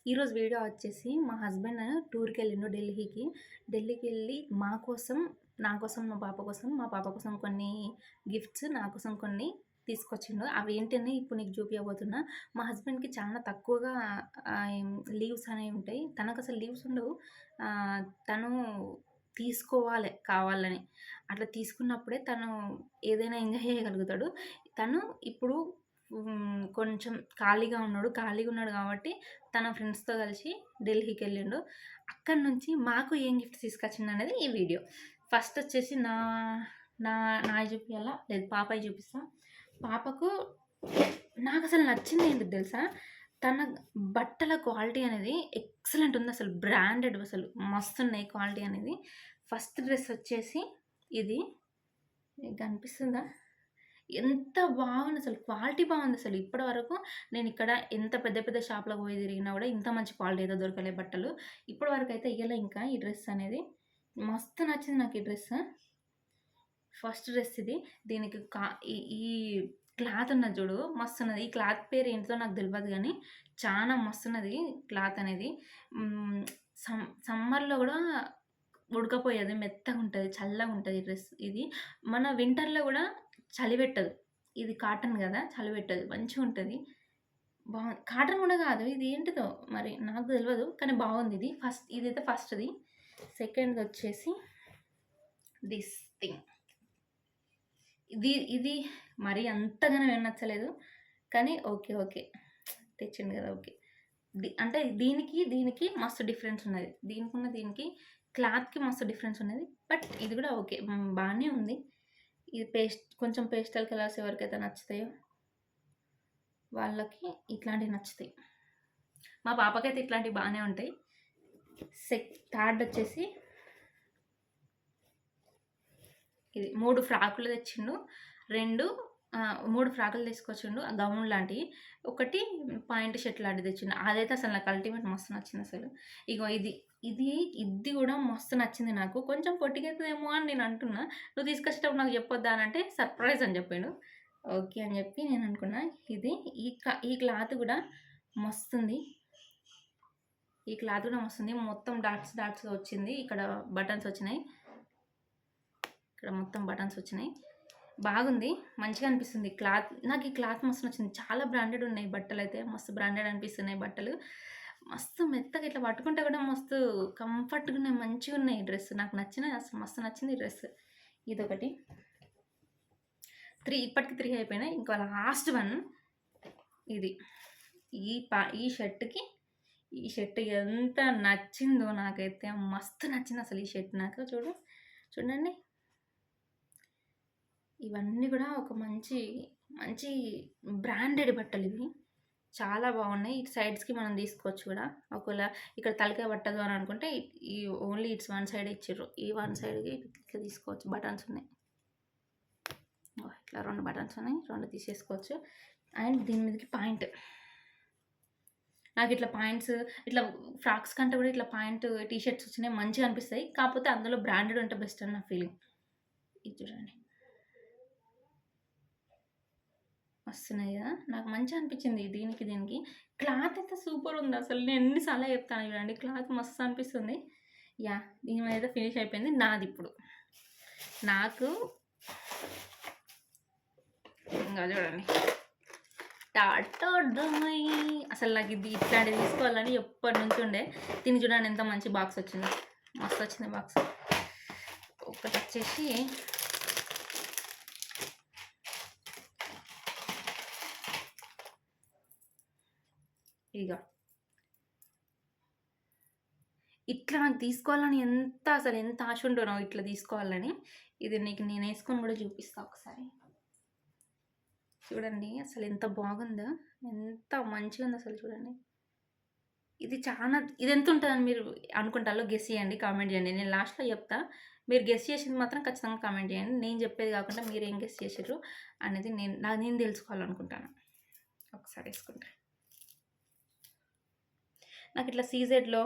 ఈరోజు వీడియో వచ్చేసి మా హస్బెండ్ టూర్‌కి వెళ్ళిండు ఢిల్లీకి. ఢిల్లీకి వెళ్ళి మా కోసం, నా కోసం, మా పాప కోసం కొన్ని గిఫ్ట్స్, నా కోసం కొన్ని తీసుకొచ్చిండు. అవి ఏంటని ఇప్పుడు నీకు చూపియబోతున్నా. మా హస్బెండ్‌కి చాలా తక్కువగా లీవ్స్ అనేవి ఉంటాయి. తనకసలు లీవ్స్ ఉండవు. తను తీసుకోవాలి కావాలని. అట్లా తీసుకున్నప్పుడే తను ఏదైనా ఎంజాయ్ చేయగలుగుతాడు. తను ఇప్పుడు కొంచెం ఖాళీగా ఉన్నాడు కాబట్టి తన ఫ్రెండ్స్‌తో కలిసి ఢిల్లీకెళ్ళిండు. అక్కడి నుంచి మాకు ఏం గిఫ్ట్స్ తీసుకొచ్చిండనేది ఈ వీడియో. ఫస్ట్ వచ్చేసి నా నా నాయి చూపియాలా? లేదు పాపయి చూపిస్తా. పాపకు నాకసలు నచ్చింది ఏంటిది తెలుసా? తన బట్టల క్వాలిటీ అనేది ఎక్సలెంట్ ఉంది. అసలు బ్రాండెడ్ అసలు మస్తున్నాయి క్వాలిటీ అనేది. ఫస్ట్ డ్రెస్ వచ్చేసి ఇది. మీకు కనిపిస్తుందా? ఎంత బాగుంది అసలు, క్వాలిటీ బాగుంది అసలు. ఇప్పటి వరకు నేను ఇక్కడ ఎంత పెద్ద పెద్ద షాప్‌లకు పోయి తిరిగినా కూడా ఇంత మంచి క్వాలిటీ అయితే దొరకలే బట్టలు. ఇప్పటి వరకు అయితే ఇయ్యలే ఇంకా ఈ డ్రెస్ అనేది. మస్తు నచ్చింది నాకు ఈ డ్రెస్. ఫస్ట్ డ్రెస్ ఇది. దీనికి ఈ ఈ క్లాత్ ఉన్నది చూడు మస్తున్నది. ఈ క్లాత్ పేరు ఏంటిదో నాకు తెలవదు గానీ చాలా మస్తున్నది క్లాత్ అనేది. సమ్మర్‌లో కూడా ఉడకపోయేది, మెత్తగుంటది, చల్లగుంటది ఈ డ్రెస్ ఇది. మన వింటర్‌లో కూడా చలి పెట్టదు. ఇది కాటన్ గదా! చలి పెట్టదు. మంచిగుంటది. కాటన్ గూడా గాదు. ఇది ఏంటిదో మరి నాకు తెలవదు. కానీ బాగుందిది. ఇదైతే ఫస్ట్‌ది. సెకండ్‌దొచ్చేసి దిస్ థింగ్. ఇది మరీ అంతగానం ఏం నచ్చలేదు. కానీ ఓకే. తెచ్చిండు గదా! ఓకే. అంటే దీనికి మస్తు డిఫరెన్స్ ఉన్నది. దీనికి క్లాత్‌కి మస్తు డిఫరెన్స్ ఉన్నది. బట్ ఇది గూడా ఓకే. బానే ఉంది. ఇది కొంచెం పేస్టల్ కలర్స్ ఎవరికైతే నచ్చుతాయో వాళ్ళకి ఇట్లాంటివి నచ్చుతాయి. మా పాపకైతే ఇట్లాంటివి బానే ఉంటాయి. థర్డ్ వచ్చేసి ఇది 3 ఫ్రాకులు తెచ్చిండు. 3 ఫ్రాకులు తీసుకొచ్చిండు గౌన్ లాంటివి. ఒకటి పాయింట్ షర్ట్ లాంటిది తెచ్చిండు. అదైతే అసలు నాకు అల్టిమేట్ మస్తు నచ్చింది అసలు. ఇగో ఇది కూడా మస్తు నచ్చింది నాకు. కొంచెం పొట్టిగైతదేమో అని నేను అంటున్నా. నువ్వు తీసుకొచ్చేటప్పుడు నాకు చెప్పొద్దా అని అంటే సర్ప్రైజ్ అని చెప్పిండు. ఓకే అని చెప్పి నేను అనుకున్నా. ఈ క్లాత్ కూడా మస్తుంది. ఈ క్లాత్ కూడా మస్తుంది. మొత్తం డాట్స్‌గా వచ్చింది. ఇక్కడ బటన్స్ వచ్చినాయి. ఇక్కడ మొత్తం బటన్స్ వచ్చినాయి. బాగుంది. మంచిగా అనిపిస్తుంది క్లాత్. నాకు ఈ క్లాత్ మస్తు నచ్చింది. చాలా బ్రాండెడ్ ఉన్నాయి బట్టలైతే. మస్తు బ్రాండెడ్ అనిపిస్తున్నాయి బట్టలు. మస్తు మెత్తగా ఇట్లా పట్టుకుంటే కూడా మస్తు కంఫర్ట్‌గా ఉన్నాయి. మంచిగా ఉన్నాయి ఈ డ్రెస్. నాకు అసలు మస్తు నచ్చింది ఈ డ్రెస్. ఇదొకటి. ఇప్పటికి 3 అయిపోయినాయి. ఇంకో లాస్ట్ వన్ ఇది. ఈ షర్ట్ ఎంత నచ్చిందో నాకైతే. మస్తు నచ్చింది అసలు ఈ షర్ట్ నాకు. చూడండి. ఇవన్నీ కూడా ఒక మంచి బ్రాండెడ్ బట్టలు ఇవి. చాలా బాగున్నాయి. ఇటు సైడ్స్‌కి మనం తీసుకోవచ్చు కూడా. ఒకవేళ ఇక్కడ తలకాయ పట్టదు అని అనుకుంటే ఈ ఓన్లీ ఇట్స్ వన్ సైడ్ ఇచ్చిర్రు. ఈ వన్ సైడ్‌కి ఇట్లా తీసుకోవచ్చు. బటన్స్ ఉన్నాయి. ఇట్లా 2 బటన్స్ ఉన్నాయి. 2 తీసేసుకోవచ్చు. అండ్ దీని మీదకి పాయింట్. నాకు ఇట్లా పాయింట్స్, ఇట్లా ఫ్రాక్స్ కంటే కూడా ఇట్లా పాయింట్ టీ షర్ట్స్ వచ్చినాయి మంచిగా అనిపిస్తాయి. కాకపోతే అందులో బ్రాండెడ్ ఉంటే బెస్ట్ అని నా ఫీలింగ్. ఇది చూడండి. వస్తున్నాయి కదా! నాకు మంచిగా అనిపించింది దీనికి. క్లాత్ అయితే సూపర్ ఉంది అసలు. నేను ఎన్నిసార్లు చెప్తాను చూడండి. క్లాత్ మస్తు అనిపిస్తుంది. దీని మీద అయితే ఫినిష్ అయిపోయింది. నాదిప్పుడు. నాకు ఇంకా చూడండి. అసలు నాకు ఇట్లాంటివి తీసుకోవాలని ఎప్పటి నుంచి ఉండే. దీనికి చూడండి ఎంత మంచి బాక్స్ వచ్చిందో. మస్తు వచ్చింది బాక్స్. ఒకటి వచ్చేసి ఇక ఇట్లా నాకు తీసుకోవాలని ఎంత ఆశ ఉంటున్నావు ఇట్లా తీసుకోవాలని. ఇది నేను వేసుకొని కూడా చూపిస్తా ఒకసారి. చూడండి అసలు ఎంత బాగుందో, ఎంత మంచిగా ఉంది అసలు. చూడండి ఇది ఎంత ఉంటుందని మీరు అనుకుంటారో గెస్ చేయండి, కామెంట్ చేయండి. నేను లాస్ట్లో చెప్తా. మీరు గెస్ చేసింది మాత్రం ఖచ్చితంగా కామెంట్ చేయండి. నేను చెప్పేది కాకుండా మీరు ఏం గెస్ చేసారు అనేది నేను తెలుసుకోవాలనుకుంటాను. ఒకసారి వేసుకుంటా. నాకు ఇట్లా సీజెడ్లో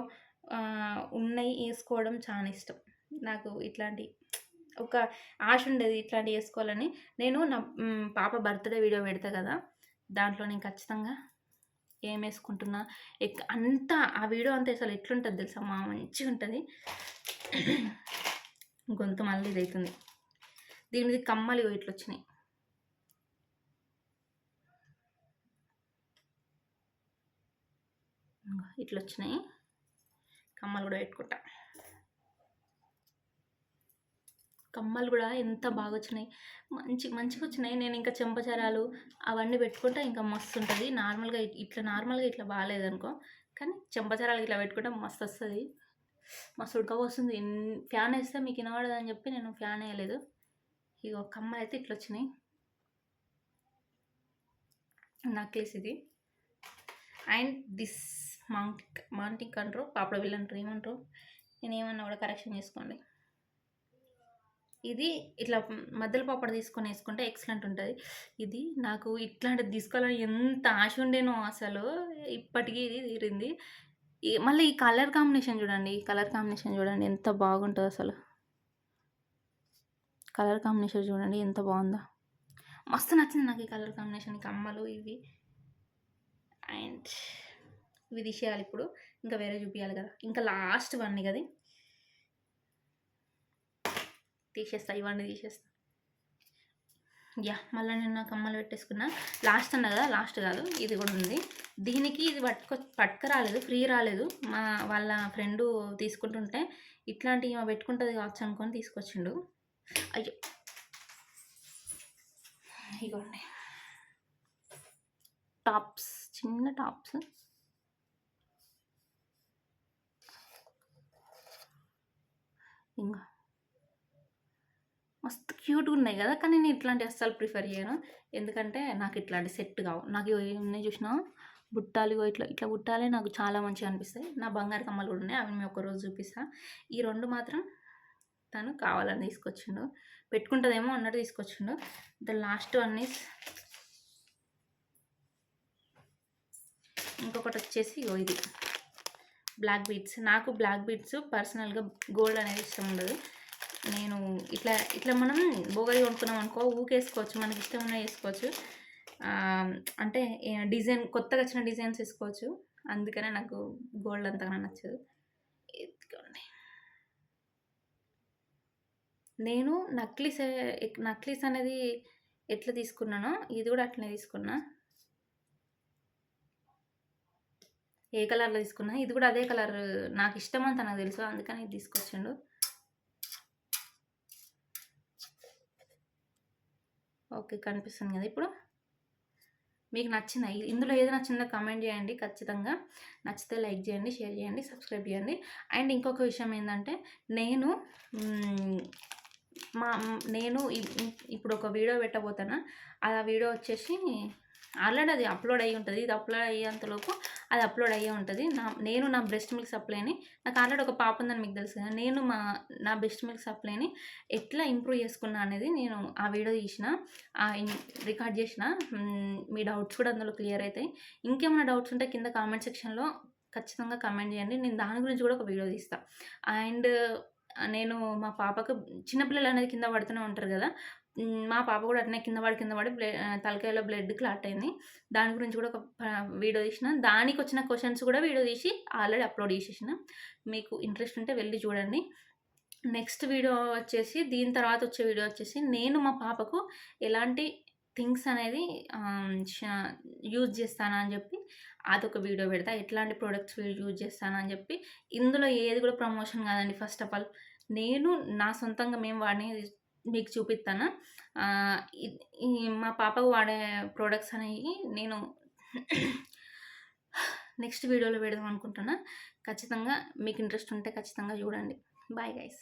ఉన్నాయి వేసుకోవడం చాలా ఇష్టం. నాకు ఇట్లాంటి ఒక ఆశ ఉండేది ఇట్లాంటివి వేసుకోవాలని. నేను నా పాప బర్త్డే వీడియో పెడతా కదా, దాంట్లో నేను ఖచ్చితంగా ఏమేసుకుంటున్నా అంతా ఆ వీడియో అంతా అసలు ఎట్లుంటుంది తెలుసా మంచిగా ఉంటుంది. గొంతు మళ్ళీ ఇదవుతుంది. దీని మీద కమ్మలు ఇట్లొచ్చినాయి. ఇట్లొచ్చినాయి కమ్మలు కూడా పెట్టుకుంటా. కమ్మలు కూడా ఎంత బాగా వచ్చినాయి, మంచిగా వచ్చినాయి. నేను ఇంకా చెంపచరాలు అవన్నీ పెట్టుకుంటే ఇంకా మస్తు ఉంటుంది. నార్మల్గా ఇట్లా బాగాలేదనుకో, కానీ చెంపచరాలు ఇట్లా పెట్టుకుంటే మస్తు వస్తుంది. మస్తు ఉడకపోస్తుంది. ఫ్యాన్ వేస్తే మీకు వినబడదని చెప్పి నేను ఫ్యాన్ వేయలేదు. ఇగో కమ్మలు అయితే ఇట్లా వచ్చినాయి. నెక్లెస్ ఇది. అండ్ దిస్ మాంటిక్ అంటారు, పాపడ బిళ్ళ అంటారు, ఏమంటారు, నేను ఏమన్నా కూడా కరెక్షన్ చేసుకోండి. ఇది ఇట్లా మధ్యలో పాపడ తీసుకొని వేసుకుంటే ఎక్సలెంట్ ఉంటుంది. ఇది నాకు ఇట్లాంటిది తీసుకోవాలని ఎంత ఆశ ఉండేనో అసలు, ఇప్పటికీ ఇది తీరింది. మళ్ళీ ఈ కలర్ కాంబినేషన్ చూడండి ఎంత బాగుంటుందో అసలు. కలర్ కాంబినేషన్ చూడండి ఎంత బాగుందో, మస్తు నచ్చింది నాకు ఈ కలర్ కాంబినేషన్. కమ్మలు ఇవి అండ్ ఇవి తీసేయాలి ఇప్పుడు, ఇంకా వేరే చూపించాలి కదా. ఇంకా లాస్ట్ వన్ కదా, తీసేస్తా, ఇవన్నీ తీసేస్తా. మళ్ళీ నేను నా కమ్మలు పెట్టేసుకున్నా. లాస్ట్ అన్న కదా, లాస్ట్ కాదు, ఇది కూడా ఉంది. దీనికి ఇది పట్టుక ఫ్రీ రాలేదు. వాళ్ళ ఫ్రెండు తీసుకుంటుంటే ఇట్లాంటివి పెట్టుకుంటుంది కావచ్చు అనుకొని తీసుకొచ్చిండు. అయ్యో ఇగోండి టాప్స్, చిన్న టాప్స్. ఇంకా మస్తు క్యూట్గా ఉన్నాయి కదా, కానీ నేను ఇట్లాంటి అస్సలు ప్రిఫర్ చేయను. ఎందుకంటే నాకు ఇట్లాంటి సెట్ కావు. నాకు ఉన్నాయి చూసినా బుట్టాలు ఇట్లా బుట్టాలే నాకు చాలా మంచిగా అనిపిస్తాయి. నా బంగారు కమ్మలు కూడా ఉన్నాయి, అవి మేము ఒకరోజు చూపిస్తాను. ఈ రెండు మాత్రం తను కావాలని తీసుకొచ్చిండు, పెట్టుకుంటుందేమో అన్నట్టు తీసుకొచ్చిండు. ద లాస్ట్ వన్ ఈస్ ఇంకొకటి వచ్చేసి ఇది బ్లాక్ బీడ్స్. నాకు బ్లాక్ బీడ్స్ పర్సనల్గా గోల్డ్ అనేది ఇష్టం ఉండదు. నేను ఇట్లా మనం బోగలి కొనుక్కున్నాం అనుకో, ఊకేసుకోవచ్చు, మనకి ఇష్టం ఉన్న వేసుకోవచ్చు. అంటే డిజైన్ కొత్తగా వచ్చిన డిజైన్స్ వేసుకోవచ్చు. అందుకనే నాకు గోల్డ్ అంతగా నచ్చదు. నేను నక్లీస్ అనేది ఎట్లా తీసుకున్నానో ఇది కూడా అట్లనే తీసుకున్నా. ఏ కలర్లో తీసుకున్నా, ఇది కూడా అదే కలర్ నాకు ఇష్టం అని తనకు తెలుసు, అందుకని ఇది తీసుకొచ్చిండు. ఓకే, కనిపిస్తుంది కదా ఇప్పుడు. మీకు నచ్చిందా? ఇందులో ఏది నచ్చిందో కామెంట్ చేయండి. ఖచ్చితంగా నచ్చితే లైక్ చేయండి, షేర్ చేయండి, సబ్స్క్రైబ్ చేయండి. అండ్ ఇంకొక విషయం ఏంటంటే, నేను ఇప్పుడు ఒక వీడియో పెట్టబోతున్నా. ఆ వీడియో వచ్చేసి ఆల్రెడీ అది అప్లోడ్ అయ్యి ఉంటుంది. ఇది అప్లోడ్ అయ్యేంతలోపు అది అప్లోడ్ అయ్యే ఉంటుంది. నేను నా బ్రెస్ట్ మిల్క్ సప్లైని, నాకు ఆల్రెడీ ఒక పాప ఉందని మీకు తెలుసు కదా, నేను నా బ్రెస్ట్ మిల్క్ సప్లైని ఎట్లా ఇంప్రూవ్ చేసుకున్నా అనేది నేను ఆ వీడియో తీసిన, రికార్డ్ చేసిన. మీ డౌట్స్ కూడా అందులో క్లియర్ అవుతాయి. ఇంకేమైనా డౌట్స్ ఉంటే కింద కామెంట్ సెక్షన్లో ఖచ్చితంగా కామెంట్ చేయండి. నేను దాని గురించి కూడా ఒక వీడియో తీస్తాను. అండ్ నేను మా పాపకు, చిన్నపిల్లలు అనేది కింద పడుతూనే ఉంటారు కదా, మా పాప కూడా అట్నే కింద పడి తలకాయలో బ్లడ్ క్లాట్ అయింది. దాని గురించి కూడా ఒక వీడియో తీసిన. దానికి వచ్చిన క్వశ్చన్స్ కూడా వీడియో తీసి ఆల్రెడీ అప్లోడ్ చేసేసిన. మీకు ఇంట్రెస్ట్ ఉంటే వెళ్ళి చూడండి. నెక్స్ట్ వీడియో వచ్చేసి, దీని తర్వాత వచ్చే వీడియో వచ్చేసి, నేను మా పాపకు ఎలాంటి థింగ్స్ అనేది యూజ్ చేస్తానా అని చెప్పి అదొక వీడియో పెడతా. ఎట్లాంటి ప్రోడక్ట్స్ యూజ్ చేస్తానా అని చెప్పి. ఇందులో ఏది కూడా ప్రమోషన్ కాదండి. ఫస్ట్ ఆఫ్ ఆల్ నేను నా సొంతంగా మేము వాడిని మీకు చూపిస్తాను. మా పాపకు వాడే ప్రోడక్ట్స్ అనేవి నేను నెక్స్ట్ వీడియోలో పెడదాం అనుకుంటున్నా. ఖచ్చితంగా మీకు ఇంట్రెస్ట్ ఉంటే ఖచ్చితంగా చూడండి. Bye guys.